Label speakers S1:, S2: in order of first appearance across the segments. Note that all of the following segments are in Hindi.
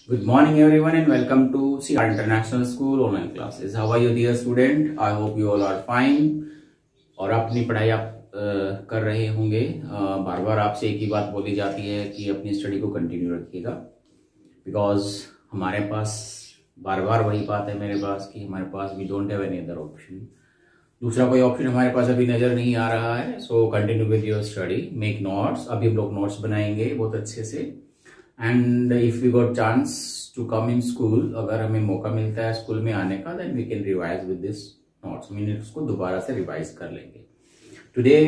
S1: Good morning everyone and welcome to CR International School online classes. How are you dear student? I hope you all are fine. और अपनी पढ़ाई आप कर रहे होंगे। बार बार आपसे एक ही बात बोली जाती है कि अपनी स्टडी को कंटिन्यू रखिएगा, बिकॉज हमारे पास बार बार वही बात है मेरे पास कि हमारे पास we don't have any other option. दूसरा कोई ऑप्शन हमारे पास अभी नजर नहीं आ रहा है। So continue with your study, make notes. अभी हम लोग नोट्स बनाएंगे बहुत अच्छे से। And if we got chance to come in school, अगर हमें मौका मिलता है स्कूल में आने का, then we can revise with this notes. Mean उसको दोबारा से रिवाइज कर लेंगे। Today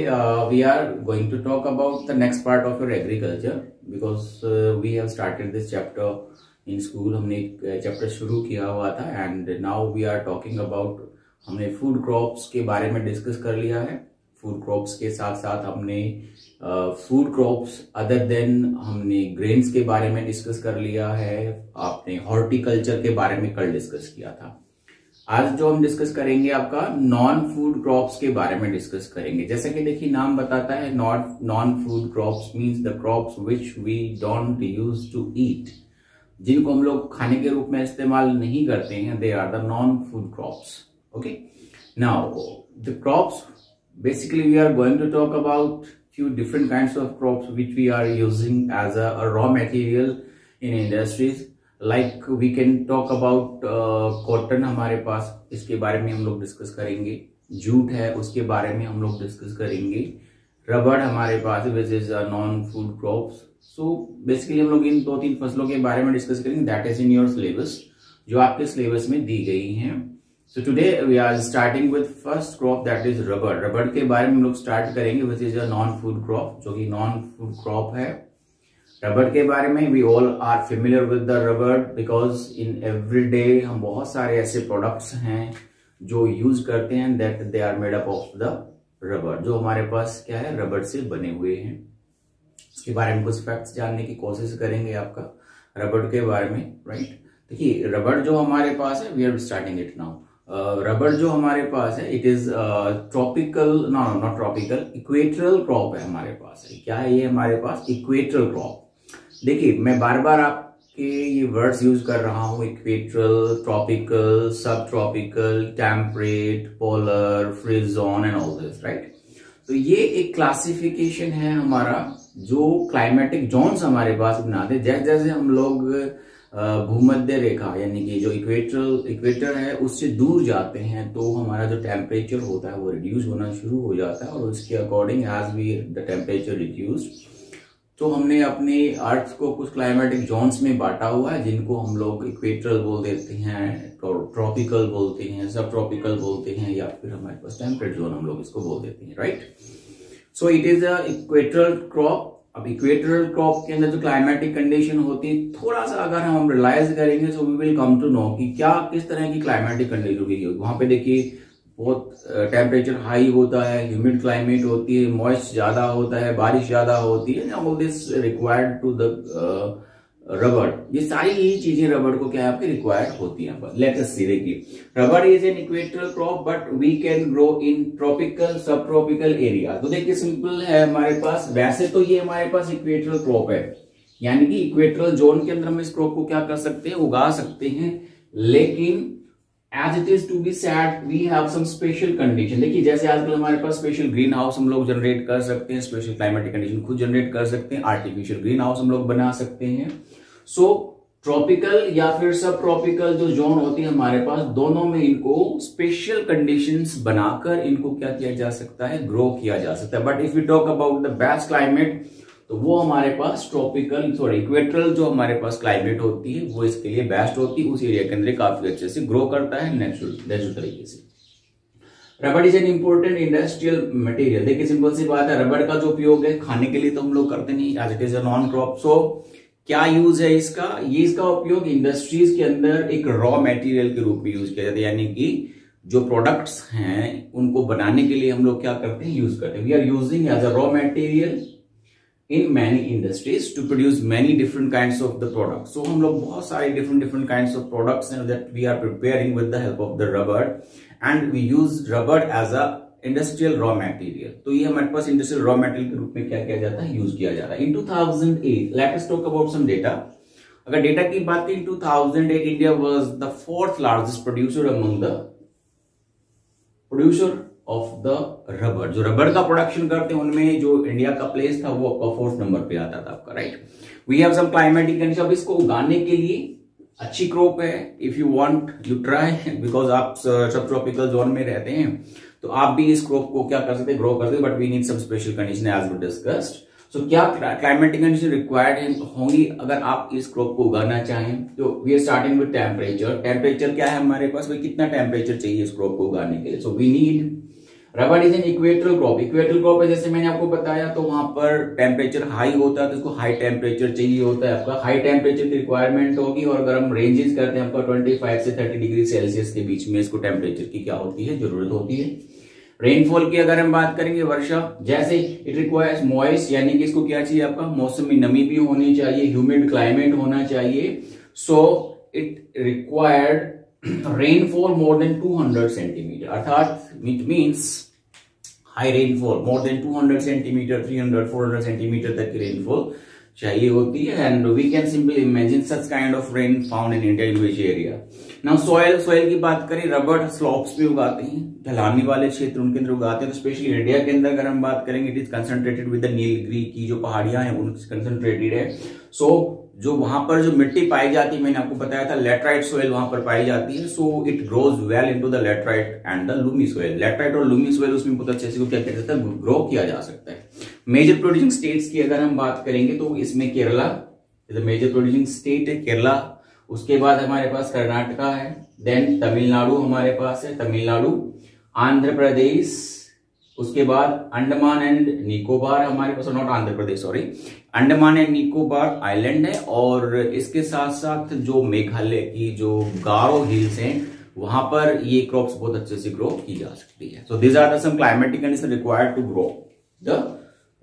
S1: we are going to talk about the next part of your agriculture, because we have started this chapter in school. हमने एक चैप्टर शुरू किया हुआ था and now we are talking about, हमने फूड क्रॉप्स के बारे में डिस्कस कर लिया है। फूड क्रॉप्स के साथ साथ हमने फूड क्रॉप्स अदर देन हमने ग्रेन्स के बारे में डिस्कस कर लिया है। आपने हॉर्टिकल्चर के बारे में कल डिस्कस किया था। आज जो हम डिस्कस करेंगे आपका नॉन फूड क्रॉप्स के बारे में डिस्कस करेंगे। जैसा कि देखिए नाम बताता है, non food crops means the crops which we don't use to eat, जिनको हम लोग खाने के रूप में इस्तेमाल नहीं करते हैं। They are the non food crops. Okay, now the crops, basically we are going to talk about few different kinds of crops which we are using as a raw material in industries. Like we can talk about cotton, हमारे पास इसके बारे में हम लोग डिस्कस करेंगे। जूट है, उसके बारे में हम लोग डिस्कस करेंगे। रबड़ हमारे पास which is non food crops. So basically हम लोग इन 2-3 फसलों के बारे में डिस्कस करेंगे। That is in your syllabus, जो आपके सिलेबस में दी गई हैं। So today we are starting with first crop, that is rubber. रबड़ के बारे में हम लोग स्टार्ट करेंगे, which is a non-food crop, जो कि non-food crop है। रबड़ के बारे में we all are familiar with the rubber because in every day हम बहुत सारे ऐसे प्रोडक्ट्स हैं जो यूज करते हैं that they are made up of the rubber, जो हमारे पास क्या है, रबड़ से बने हुए हैं। इसके बारे में कुछ फैक्ट्स जानने की कोशिश करेंगे आपका रबड़ के बारे में, राइट। देखिए रबड़ जो हमारे पास है, we are starting it now. रबड़ जो हमारे पास है, it is tropical, not tropical, equatorial crop है हमारे पास। है क्या है ये हमारे पास? Equatorial crop. देखिए मैं बार बार आपके ये वर्ड्स यूज कर रहा हूं, equatorial, tropical, sub tropical, temperate, polar, freeze zone and all this, right. तो ये एक क्लासिफिकेशन है हमारा, जो क्लाइमेटिक जोन्स हमारे पास बनाते। जैसे जैसे हम लोग भूमध्य रेखा यानी कि जो इक्वेटर है उससे दूर जाते हैं, तो हमारा जो टेम्परेचर होता है वो रिड्यूस होना शुरू हो जाता है। और उसके according as we the temperature reduced, तो हमने अपने अर्थ को कुछ क्लाइमेटिक जोन्स में बांटा हुआ है, जिनको हम लोग इक्वेटरल बोल देते हैं, ट्रॉपिकल बोलते हैं, सब ट्रॉपिकल बोलते हैं, या फिर हमारे पास टेम्परेट जोन हम लोग इसको बोल देते हैं, right. So it is a equatorial crop. अब इक्वेटरल क्रॉप के अंदर जो क्लाइमेटिक कंडीशन होती है, थोड़ा सा अगर हम रियलाइज करेंगे, so we will come to know कि क्या किस तरह की क्लाइमेटिक कंडीशन होगी। वहां पे देखिए बहुत टेम्परेचर हाई होता है, ह्यूमिड क्लाइमेट होती है, मॉइस्ट ज्यादा होता है, बारिश ज्यादा होती है। All this required to the rubber. ये सारी ही चीजें रबड़ को क्या है आपके रिक्वायर्ड होती है। लेट अस सी, देखिए rubber is an equatorial crop but we can grow in tropical, sub tropical area. तो देखिए सिंपल है हमारे पास। वैसे तो ये हमारे पास इक्वेटरल क्रॉप है, यानी कि इक्वेटरल जोन के अंदर हम इस क्रॉप को क्या कर सकते हैं, उगा सकते हैं। लेकिन as it is to be said, we have some special condition. देखिए जैसे आजकल हमारे पास स्पेशल ग्रीन हाउस हम लोग जनरेट कर सकते हैं, स्पेशल क्लाइमेटिक कंडीशन खुद जनरेट कर सकते हैं, आर्टिफिशियल ग्रीन हाउस हम लोग बना सकते हैं। सो ट्रॉपिकल या फिर सब ट्रॉपिकल जो जोन होती है हमारे पास, दोनों में इनको स्पेशल कंडीशंस बनाकर इनको क्या किया जा सकता है, ग्रो किया जा सकता है। But if you talk about the best climate, तो वो हमारे पास ट्रॉपिकल, सॉरी इक्वेटरल जो हमारे पास क्लाइमेट होती है वो इसके लिए बेस्ट होती है। उस एरिया के अंदर काफी अच्छे से ग्रो करता है नेचुरल तरीके से। रबड़ is an important industrial material. देखिए सिंपल सी बात है, रबड़ का जो उपयोग है खाने के लिए तो हम लोग करते नहीं, as it is a non crop. So क्या यूज है इसका? ये इसका उपयोग इंडस्ट्रीज के अंदर एक रॉ मटेरियल के रूप में यूज किया जाता है, यानी कि जो प्रोडक्ट्स हैं उनको बनाने के लिए हम लोग क्या करते हैं, यूज करते हैं। We are using as a raw material in many industries to produce many different kinds of the products. So हम लोग बहुत सारे different kinds of products हैं that we are preparing with the help of the rubber, and we use rubber as a industrial raw material. तो ये हमारे पास industrial raw material के रूप में क्या किया जाता है, यूज किया जा रहा है। In 2008, let us talk about some data. अगर डेटा की बात करें 2008 India was the fourth largest producer among the producer of the rubber. जो रबर का प्रोडक्शन करते हैं उनमें जो इंडिया का प्लेस था वो आपका 4th नंबर पे आता था आपका, right. We have some climatic condition. अब इसको उगाने के लिए अच्छी क्रॉप है, if you want you try, because आप सब ट्रॉपिकल जोन में रहते हैं तो आप भी इस क्रॉप को क्या कर सकते हैं, ग्रो कर सकते हैं, but we need some special condition as we discussed. So क्या क्लाइमेटिक कंडीशन रिक्वायर्ड होंगी अगर आप इस क्रॉप को उगाना चाहें? तो we are starting with temperature. Temperature क्या है हमारे पास, भाई कितना टेम्परेचर चाहिए इस क्रॉप को उगाने के लिए? So we need, rubber is an equatorial crop. Equatorial crop है, जैसे मैंने आपको बताया, तो वहां पर टेम्परेचर हाई होता है तो इसको हाई टेम्परेचर चाहिए होता है। आपका हाई टेम्परेचर की रिक्वायरमेंट होगी, और अगर हम रेंजेस करते हैं आपका 25 से 30 डिग्री सेल्सियस के बीच में इसको टेम्परेचर की क्या होती है, जरूरत होती है। रेनफॉल की अगर हम बात करेंगे, वर्षा, जैसे इट रिक्वायर्स मॉइस्ट, यानी कि इसको क्या चाहिए, आपका मौसम में नमी भी होनी चाहिए, ह्यूमिड क्लाइमेट होना चाहिए। So it required rainfall more than 200 centimetre, अर्थात it means high rainfall more than 200 centimetre, 300-400 centimetre तक की रेनफॉल चाहिए होती है। And we can simply imagine such kind of rain found in India in which area. Now soil की बात करें, रबर स्लॉप्स पे उगाते हैं, ढलानी वाले क्षेत्र उनके अंदर उगाते हैं। तो स्पेशली इंडिया के अंदर अगर हम बात करेंगे, it is concentrated with the Nilgiri की जो पहाड़ियां हैं उनसे कंसंट्रेटेड है। सो जो वहां पर जो मिट्टी पाई जाती है, मैंने आपको बताया था लेटराइट सॉइल वहां पर पाई जाती है। So it grows well into the laterite and the Lumi soil. Laterite और लूमी सॉइल उसमें बहुत अच्छे से क्या कहते हैं, ग्रो किया जा सकता है। मेजर प्रोड्यूसिंग स्टेट्स की अगर हम बात करेंगे तो इसमें केरला मेजर प्रोड्यूसिंग स्टेट है, केरला। उसके बाद हमारे पास कर्नाटका है, देन तमिलनाडु हमारे पास है, तमिलनाडु, आंध्र प्रदेश, उसके बाद अंडमान एंड निकोबार हमारे पास, not Andhra Pradesh sorry, Andaman and Nicobar island है। और इसके साथ साथ जो मेघालय की जो गारो हिल्स हैं वहां पर ये क्रॉप्स बहुत अच्छे से ग्रो की जा सकती है। So these are the some climatic condition required to grow the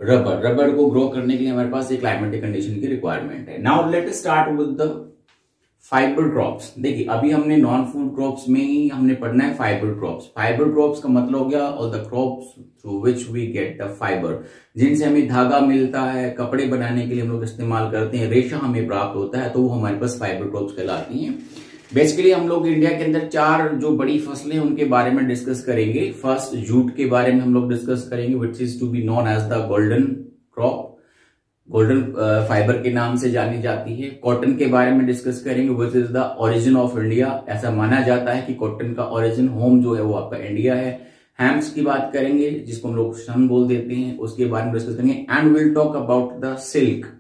S1: rubber को ग्रो करने के लिए हमारे पास एक क्लाइमेटिक कंडीशन की रिक्वायरमेंट है। Now let us start with the fibre crops. देखिए अभी हमने नॉन फूड क्रॉप्स में ही हमने पढ़ना है फाइबर क्रॉप्स। फाइबर क्रॉप्स का मतलब हो गया all the crops through which we get the fibre, जिनसे हमें धागा मिलता है, कपड़े बनाने के लिए हम लोग इस्तेमाल करते हैं, रेशा हमें प्राप्त होता है, तो वो हमारे पास फाइबर क्रॉप्स कहलाती हैं। बेसिकली हम लोग इंडिया के अंदर 4 जो बड़ी फसलें उनके बारे में डिस्कस करेंगे। फर्स्ट जूट के बारे में हम लोग डिस्कस करेंगे, which is to be known as the golden crop, golden fibre के नाम से जानी जाती है। कॉटन के बारे में डिस्कस करेंगे, which is the origin of India. ऐसा माना जाता है कि कॉटन का ओरिजिन होम जो है वो आपका इंडिया है। हैम्स की बात करेंगे, जिसको हम लोग सन बोल देते हैं, उसके बारे में डिस्कस करेंगे। And will talk about the silk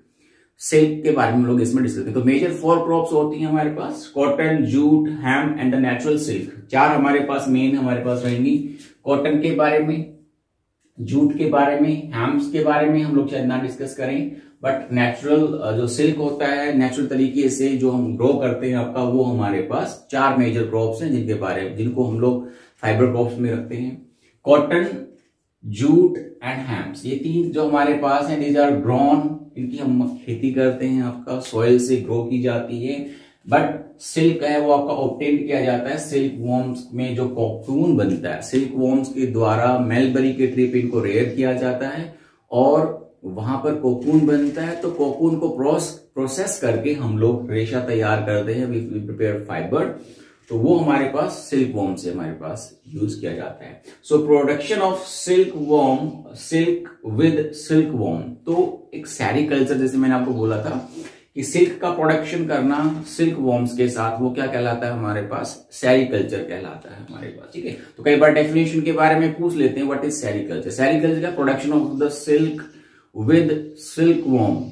S1: के बारे में हम लोग इसमें डिस्कस करेंगे। तो मेजर 4 क्रॉप्स होती हैं हमारे पास, cotton, jute, hemp and the natural silk. 4 हमारे पास मेन हमारे पास रहेंगी। कॉटन के बारे में, जूट के बारे में, हैम्स के बारे में हम लोग शायद ना डिस्कस करें, बट नेचुरल जो सिल्क होता है नेचुरल तरीके से जो हम ग्रो करते हैं आपका, वो हमारे पास 4 मेजर क्रॉप्स हैं जिनको हम लोग फाइबर क्रॉप्स में रखते हैं। कॉटन, जूट एंड हैम्स, ये 3 जो हमारे पास हैं, दीज आर ग्रोन, इनकी हम खेती करते हैं, आपका सॉइल से ग्रो की जाती है। बट सिल्क है वो आपका ऑब्टेन किया जाता है सिल्क वॉर्म्स में, जो कोकून बनता है सिल्क वॉर्म्स के द्वारा मलबरी के ट्री पे इनको रेयर किया जाता है और वहां पर कोकून बनता है। तो कोकून को प्रोसेस करके हम लोग रेशा तैयार करते हैं, वी प्रिपेयर फाइबर। तो वो हमारे पास सिल्क वॉर्म से हमारे पास यूज किया जाता है। So production of silk worm, silk with silk worm, तो एक सेरीकल्चर, जैसे मैंने आपको बोला था कि सिल्क का प्रोडक्शन करना सिल्क वॉर्म्स के साथ, वो क्या कहलाता है हमारे पास, सेरीकल्चर कहलाता है हमारे पास, ठीक है। तो कई बार डेफिनेशन के बारे में पूछ लेते हैं, व्हाट इज सेरीकल्चर। सेरीकल्चर का production of the silk with silk worm,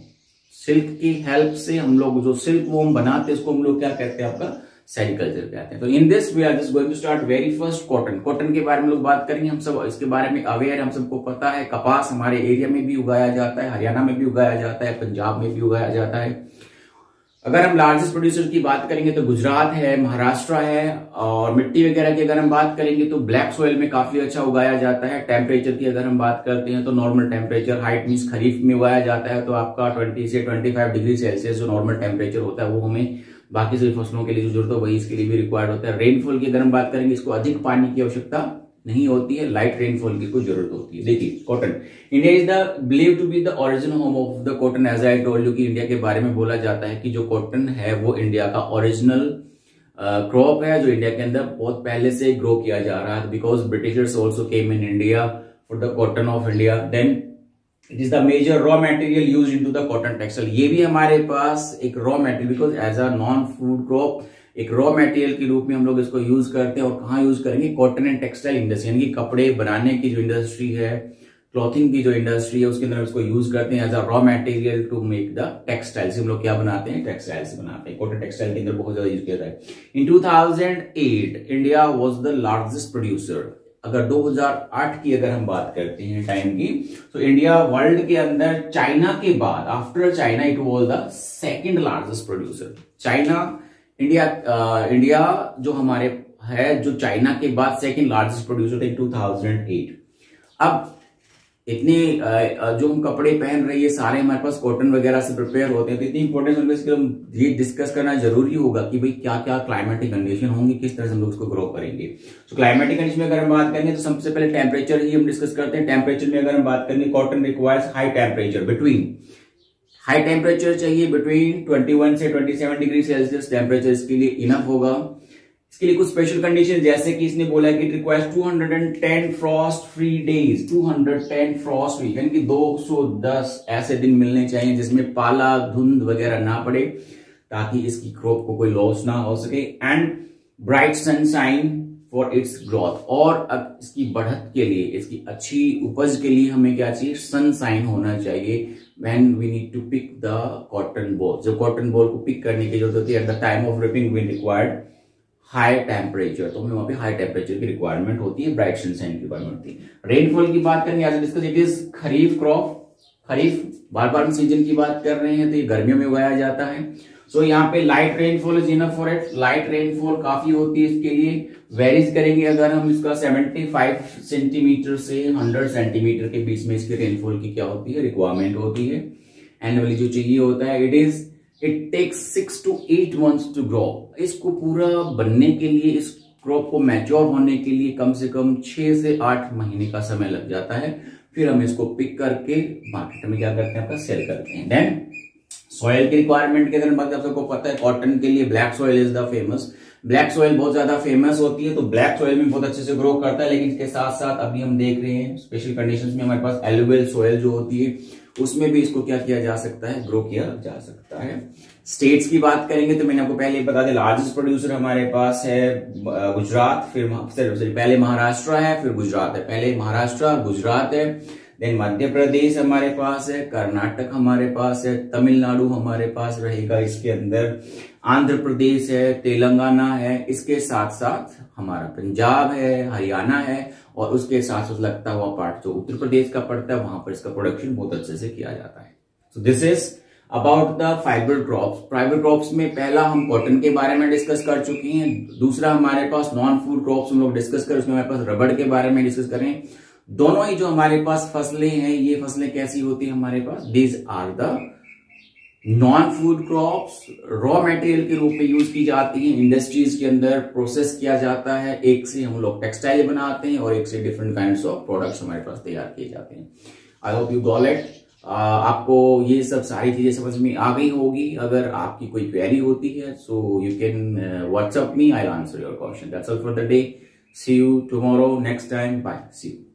S1: silk की हेल्प से हम लोग जो सिल्क वॉर्म बनाते हैं उसको हम लोग क्या कहते हैं, आपका सेरीकल्चर कहते हैं। तो in this we are just going to start very first cotton. Cotton के बारे में लोग बात करेंगे, हम सब इसके बारे में अवेयर, हम सबको पता है। कपास हमारे एरिया में भी उगाया जाता है, हरियाणा में भी उगाया जाता है, पंजाब में भी उगाया जाता है। अगर हम लार्जेस्ट प्रोड्यूसर की बात करेंगे तो गुजरात है, महाराष्ट्र है। और मिट्टी वगैरह की अगर हम बात करेंगे तो ब्लैक सॉइल में काफी अच्छा उगाया जाता है। टेम्परेचर की अगर हम बात करते हैं तो नॉर्मल टेम्परेचर, हाइट मीन्स खरीफ में उगाया जाता है तो आपका 20 से 25 डिग्री सेल्सियस जो नॉर्मल टेम्परेचर होता है वो हमें बाकी सभी फसलों के लिए जो जरूरत है वही इसके लिए भी रिक्वायर्ड होता है। रेनफॉल की अगर हम बात करेंगे, इसको अधिक पानी की आवश्यकता नहीं होती है, लाइट रेनफॉल की कोई जरूरत होती है। देखिए cotton, India is the believe to be the original home of the cotton. As I told you कि इंडिया के बारे में बोला जाता है कि जो कॉटन है वो इंडिया का ओरिजिनल क्रॉप है, जो इंडिया के अंदर बहुत पहले से ग्रो किया जा रहा है। Because Britishers also came in India for the cotton of India, then it is the major raw material use into the cotton textile. ये भी हमारे पास एक raw material, because as a non food crop एक रॉ मटेरियल के रूप में हम लोग इसको यूज करते हैं। और कहाँ यूज करेंगे? कॉटन एंड टेक्सटाइल इंडस्ट्री, यानी कि कपड़े बनाने की जो इंडस्ट्री है, क्लॉथिंग की जो इंडस्ट्री है, उसके अंदर इसको यूज करते हैं as a raw material to make the textiles. हम लोग क्या बनाते हैं? टेक्सटाइल्स बनाते हैं। कॉटन टेक्सटाइल के अंदर बहुत ज्यादा यूज किया जाता है। इन 2008 India was the largest producer. अगर 2008 की अगर हम बात करते हैं टाइम की, तो इंडिया वर्ल्ड के अंदर चाइना के बाद, after China it was the second largest producer. China India जो हमारे है, जो चाइना के बाद सेकंड लार्जेस्ट प्रोड्यूसर थे 2008। अब इतने जो हम कपड़े पहन रहे हैं सारे हमारे पास कॉटन वगैरह से प्रिपेयर होते हैं, तो इतनी इंपॉर्टेंस उनके इसके लिए डिस्कस करना जरूरी होगा कि भाई क्या क्या क्लाइमेटिक कंडीशन होंगी, किस तरह से हम लोग उसको ग्रो करेंगे। तो क्लाइमेटिक कंडीशन में अगर हम बात करेंगे तो सबसे पहले टेम्परेचर ही हम डिस्कस करते हैं। टेम्परेचर में अगर हम बात करेंगे, cotton requires high temperature, high temperature चाहिए बिटवीन 21 से 27 डिग्री सेल्सियस टेम्परेचर इसके लिए इनफ होगा। इसके लिए कुछ स्पेशल कंडीशन, जैसे कि इसने बोला है कि it requires 210 Frost free days, 210 Frost free, यानी कि 210 ऐसे दिन मिलने चाहिए जिसमें पाला धुंध वगैरह ना पड़े, ताकि इसकी क्रॉप को कोई लॉस ना हो सके। And bright sunshine for its growth, और अब इसकी बढ़त के लिए, इसकी अच्छी उपज के लिए हमें क्या चाहिए? सनशाइन होना चाहिए। When we need to pick the cotton ball, जब कॉटन बॉल को पिक करने की जरूरत होती है, at the time of ripping we required high temperature, तो हमें वहां पे हाई टेम्परेचर की रिक्वायरमेंट होती है, ब्राइट सनशाइन की रिक्वायरमेंट होती है। रेनफॉल की बात करेंगे, आज discuss it is kharif crop. Kharif bar bar season की बात कर रहे हैं, तो ये गर्मियों में उगाया जाता है। सो यहाँ पे light rainfall is enough for it, light rainfall काफी होती है इसके लिए। वेरीज करेंगे अगर हम इसका 75 सेंटीमीटर से 100 सेंटीमीटर के बीच में इसके रेनफॉल की क्या होती है? रिक्वायरमेंट होती है। एनुअली जो चाहिए होता है, it takes 6 to 8 months to grow. इसको पूरा बनने के लिए, इस क्रॉप को मैच्योर होने के लिए कम से कम 6 से 8 महीने का समय लग जाता है। फिर हम इसको पिक करके मार्केट में क्या करते हैं? आपका सेल करते हैं। देन सॉइल की रिक्वायरमेंट के अंदर आप सबको पता है, कॉटन के लिए black soil is the famous. Black soil बहुत ज्यादा फेमस होती है, तो ब्लैक सॉइल में बहुत अच्छे से ग्रो करता है। लेकिन इसके साथ साथ अभी हम देख रहे हैं स्पेशल कंडीशंस में हमारे पास एलुवियल सॉइल जो होती है, उसमें भी इसको क्या किया जा सकता है? ग्रो किया जा सकता है। स्टेट्स की बात करेंगे तो मैंने आपको पहले बता दें, लार्जेस्ट प्रोड्यूसर हमारे पास है गुजरात, फिर पहले महाराष्ट्र है, फिर गुजरात है। पहले महाराष्ट्र, गुजरात है, देन मध्य प्रदेश हमारे पास है, कर्नाटक हमारे पास है, तमिलनाडु हमारे पास रहेगा इसके अंदर, आंध्र प्रदेश है, तेलंगाना है, इसके साथ साथ हमारा पंजाब है, हरियाणा है, और उसके साथ साथ लगता हुआ पार्ट जो उत्तर प्रदेश का पड़ता है, वहां पर इसका प्रोडक्शन बहुत अच्छे से किया जाता है। So this is about the fibre crops. Fibre crops में पहला हम कॉटन के बारे में डिस्कस कर चुके हैं। दूसरा हमारे पास नॉन फूड क्रॉप्स हम लोग डिस्कस कर, उसमें हमारे पास रबड़ के बारे में डिस्कस करें। दोनों ही जो हमारे पास फसलें हैं, ये फसलें कैसी होती है हमारे पास? These are the non food crops, raw material के रूप में यूज की जाती है, इंडस्ट्रीज के अंदर प्रोसेस किया जाता है, एक से हम लोग टेक्सटाइल बनाते हैं और एक से डिफरेंट काइंड्स ऑफ प्रोडक्ट्स हमारे पास तैयार किए जाते हैं। I hope you got it. आपको ये सब सारी चीजें समझ में आ गई होगी। अगर आपकी कोई क्वेरी होती है, so you can WhatsApp me, I answer your question. That's all for the day. See you tomorrow, next time, bye, see you.